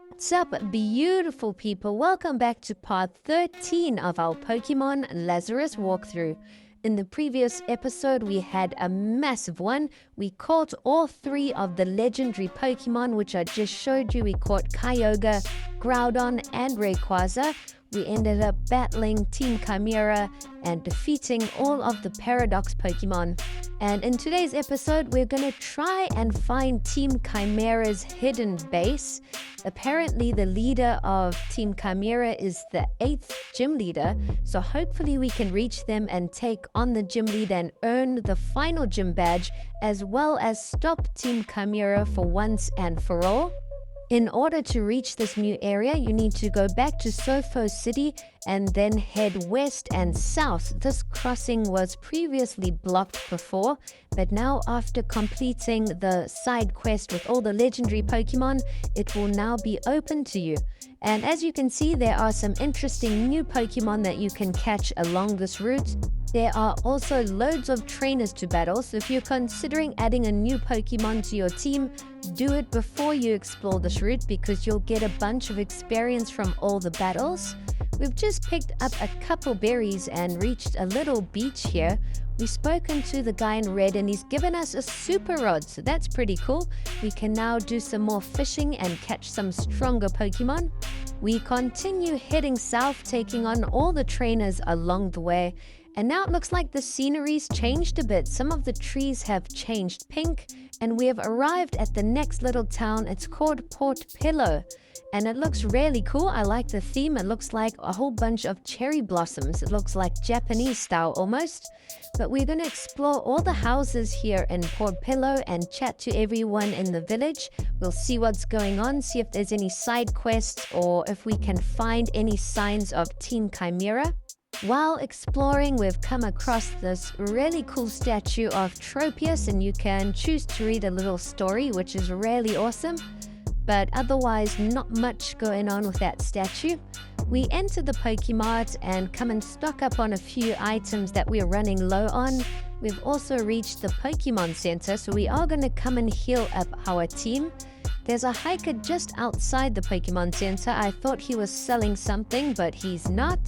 What's up, beautiful people? Welcome back to part 13 of our Pokemon Lazarus walkthrough. In the previous episode, we had a massive one. We caught all three of the legendary Pokemon, which I just showed you. We caught Kyogre, Groudon, and Rayquaza. We ended up battling Team Chimera and defeating all of the Paradox Pokemon. And in today's episode, we're going to try and find Team Chimera's hidden base. Apparently, the leader of Team Chimera is the 8th gym leader, so hopefully we can reach them and take on the gym leader and earn the final gym badge, as well as stop Team Chimera for once and for all. In order to reach this new area, you need to go back to Sofo City and then head west and south. This crossing was previously blocked before, but now after completing the side quest with all the legendary Pokemon, it will now be open to you. And as you can see, there are some interesting new Pokemon that you can catch along this route. There are also loads of trainers to battle, so if you're considering adding a new Pokemon to your team, do it before you explore this route because you'll get a bunch of experience from all the battles. We've just picked up a couple berries and reached a little beach here. We've spoken to the guy in red and he's given us a super rod, so that's pretty cool. We can now do some more fishing and catch some stronger Pokemon. We continue heading south, taking on all the trainers along the way. And now it looks like the scenery's changed a bit. Some of the trees have changed pink, and we have arrived at the next little town. It's called Pello, and it looks really cool. I like the theme. It looks like a whole bunch of cherry blossoms. It looks like Japanese style almost. But we're going to explore all the houses here in Pello and chat to everyone in the village. We'll see what's going on, see if there's any side quests or if we can find any signs of Team Chimera. While exploring, we've come across this really cool statue of Tropius, and you can choose to read a little story, which is really awesome. But otherwise, not much going on with that statue. We enter the Pokemart and come and stock up on a few items that we're running low on. We've also reached the Pokemon Center, so we are going to come and heal up our team. There's a hiker just outside the Pokemon Center. I thought he was selling something, but he's not.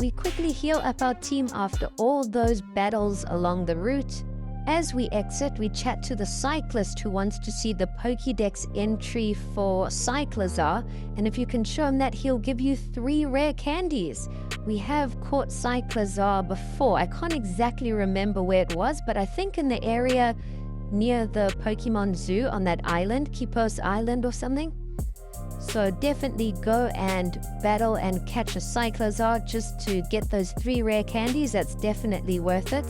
We quickly heal up our team after all those battles along the route. As we exit, we chat to the cyclist who wants to see the Pokédex entry for Cyclizar, and if you can show him that, he'll give you 3 rare candies. We have caught Cyclizar before. I can't exactly remember where it was, but I think in the area near the Pokemon Zoo on that island, Kipos Island or something. So definitely go and battle and catch a Cyclizar just to get those 3 rare candies. That's definitely worth it.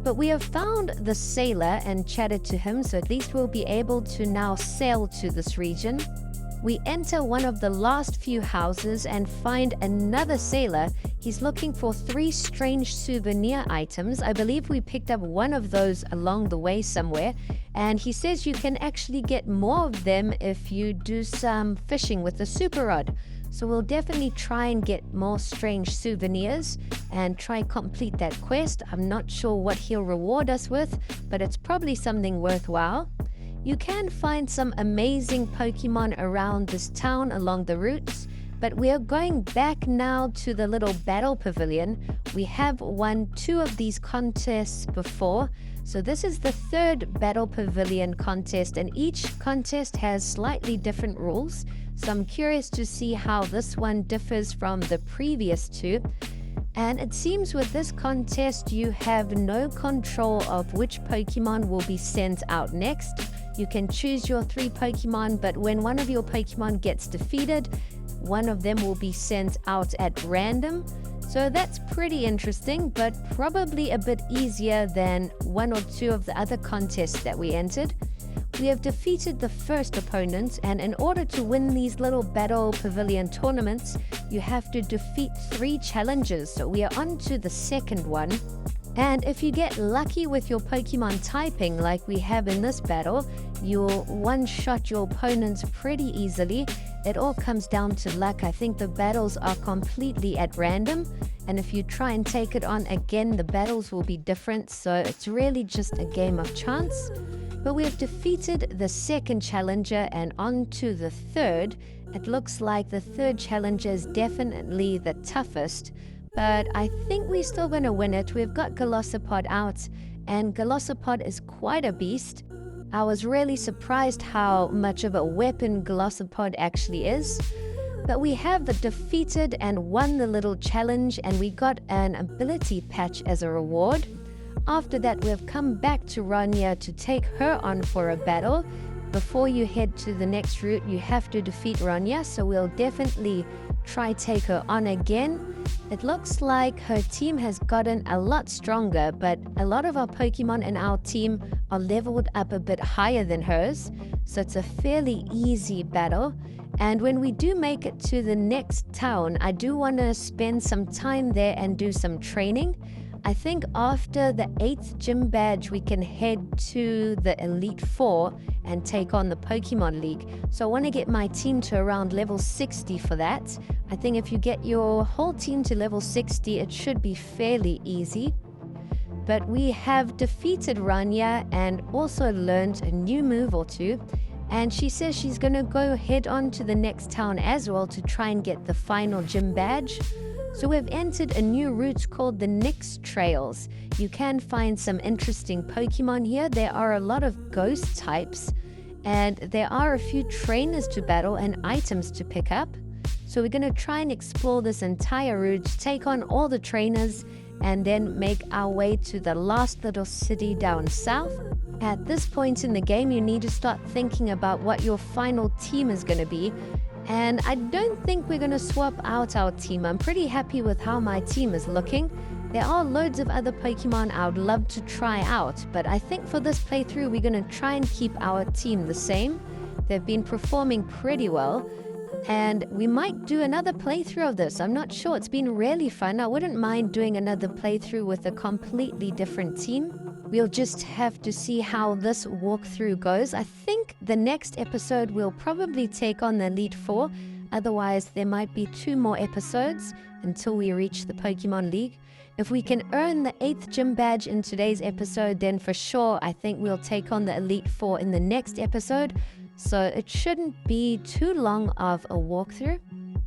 But we have found the sailor and chatted to him, so at least we'll be able to now sail to this region. We enter one of the last few houses and find another sailor. He's looking for 3 strange souvenir items. I believe we picked up one of those along the way somewhere. And he says you can actually get more of them if you do some fishing with the super rod. So we'll definitely try and get more strange souvenirs and try complete that quest. I'm not sure what he'll reward us with, but it's probably something worthwhile. You can find some amazing Pokemon around this town along the routes, but we are going back now to the little battle pavilion. We have won 2 of these contests before, so this is the 3rd battle pavilion contest, and each contest has slightly different rules. So I'm curious to see how this one differs from the previous 2. And it seems with this contest, you have no control of which Pokemon will be sent out next. You can choose your 3 Pokemon, but when one of your Pokemon gets defeated, one of them will be sent out at random. So that's pretty interesting, but probably a bit easier than 1 or 2 of the other contests that we entered. We have defeated the first opponent, and in order to win these little battle pavilion tournaments, you have to defeat 3 challenges. So we are on to the second one. And if you get lucky with your Pokemon typing like we have in this battle, you'll one-shot your opponents pretty easily. It all comes down to luck. I think the battles are completely at random, and if you try and take it on again, the battles will be different, so it's really just a game of chance. But we have defeated the second challenger and on to the third. It looks like the third challenger is definitely the toughest, but I think we're still going to win it. We've got Golisopod out, and Golisopod is quite a beast. I was really surprised how much of a weapon Golisopod actually is. But we have defeated and won the little challenge, and we got an ability patch as a reward. After that, we've come back to Rania to take her on for a battle. Before you head to the next route, you have to defeat Rania, so we'll definitely try take her on again. It looks like her team has gotten a lot stronger, but a lot of our Pokemon in our team are leveled up a bit higher than hers, so it's a fairly easy battle. And when we do make it to the next town, I do want to spend some time there and do some training. I think after the 8th gym badge, we can head to the Elite Four and take on the Pokemon League. So I want to get my team to around level 60 for that. I think if you get your whole team to level 60, it should be fairly easy. But we have defeated Rania and also learned a new move or two. And she says she's going to go head on to the next town as well to try and get the final gym badge. So we've entered a new route called the Nyx Trails. You can find some interesting Pokemon here. There are a lot of ghost types, and there are a few trainers to battle and items to pick up. So we're going to try and explore this entire route, take on all the trainers, and then make our way to the last little city down south. At this point in the game, you need to start thinking about what your final team is going to be. And I don't think we're going to swap out our team. I'm pretty happy with how my team is looking. There are loads of other Pokemon I would love to try out, but I think for this playthrough, we're going to try and keep our team the same. They've been performing pretty well, and we might do another playthrough of this. I'm not sure. It's been really fun. I wouldn't mind doing another playthrough with a completely different team. We'll just have to see how this walkthrough goes. I think the next episode we'll probably take on the Elite Four. Otherwise, there might be 2 more episodes until we reach the Pokemon League. If we can earn the 8th gym badge in today's episode, then for sure I think we'll take on the Elite Four in the next episode. So it shouldn't be too long of a walkthrough.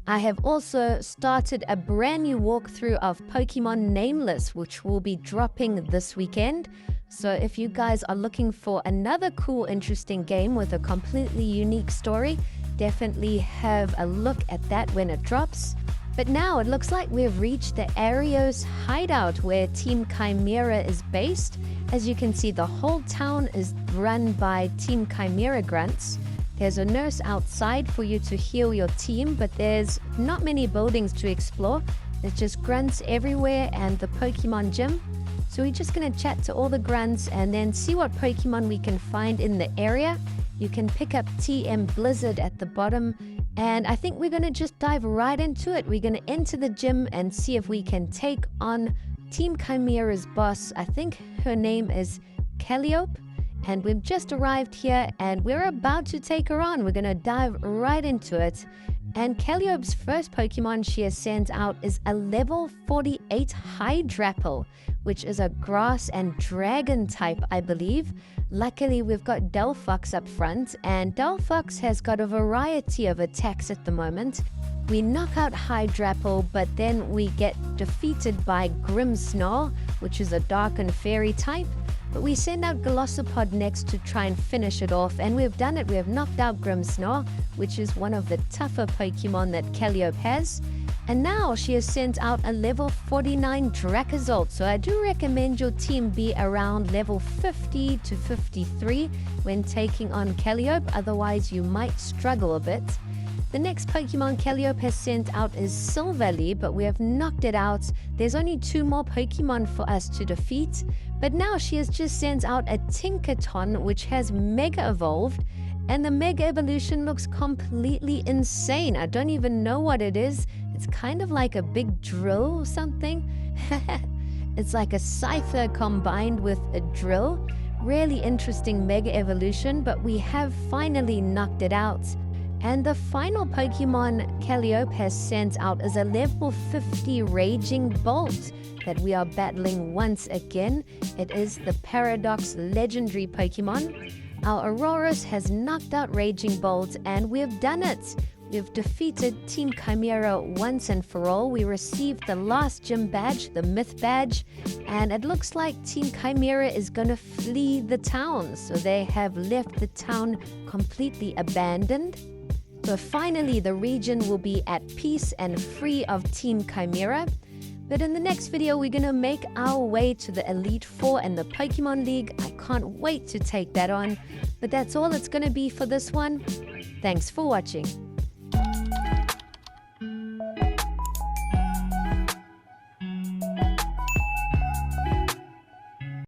I have also started a brand new walkthrough of Pokemon Nameless, which will be dropping this weekend. So if you guys are looking for another cool, interesting game with a completely unique story, definitely have a look at that when it drops. But now it looks like we've reached the Areios hideout where Team Chimera is based. As you can see, the whole town is run by Team Chimera grunts. There's a nurse outside for you to heal your team, but there's not many buildings to explore. There's just grunts everywhere and the Pokemon gym. So we're just going to chat to all the grunts and then see what Pokemon we can find in the area. You can pick up TM Blizzard at the bottom. And I think we're going to just dive right into it. We're going to enter the gym and see if we can take on Team Chimera's boss. I think her name is Kalliope. And we've just arrived here and we're about to take her on. We're going to dive right into it. And Calliope's first Pokemon she has sent out is a level 48 Hydrapple, which is a grass and dragon type, I believe. Luckily, we've got Delphox up front, and Delphox has got a variety of attacks at the moment. We knock out Hydrapple, but then we get defeated by Grimmsnarl, which is a dark and fairy type. But we send out Golisopod next to try and finish it off, and we've done it. We have knocked out Grimmsnarl, which is one of the tougher Pokemon that Kalliope has. And now she has sent out a level 49 Dracozolt, so I do recommend your team be around level 50 to 53 when taking on Kalliope, otherwise you might struggle a bit. The next Pokemon Kalliope has sent out is Silverly, but we have knocked it out. There's only 2 more Pokemon for us to defeat. But now she has just sent out a Tinkaton, which has Mega Evolved. And the Mega Evolution looks completely insane. I don't even know what it is. It's kind of like a big drill or something. It's like a Scyther combined with a drill. Really interesting Mega Evolution, but we have finally knocked it out. And the final Pokemon Kalliope has sent out is a level 50 Raging Bolt. that we are battling once again. It is the Paradox legendary Pokemon. Our Areios has knocked out Raging Bolt, and we've done it. We've defeated Team Chimera once and for all. We received the last gym badge, the Myth badge, and it looks like Team Chimera is going to flee the town. So they have left the town completely abandoned. So finally, the region will be at peace and free of Team Chimera. But in the next video, we're going to make our way to the Elite Four and the Pokemon League. I can't wait to take that on. But that's all it's going to be for this one. Thanks for watching.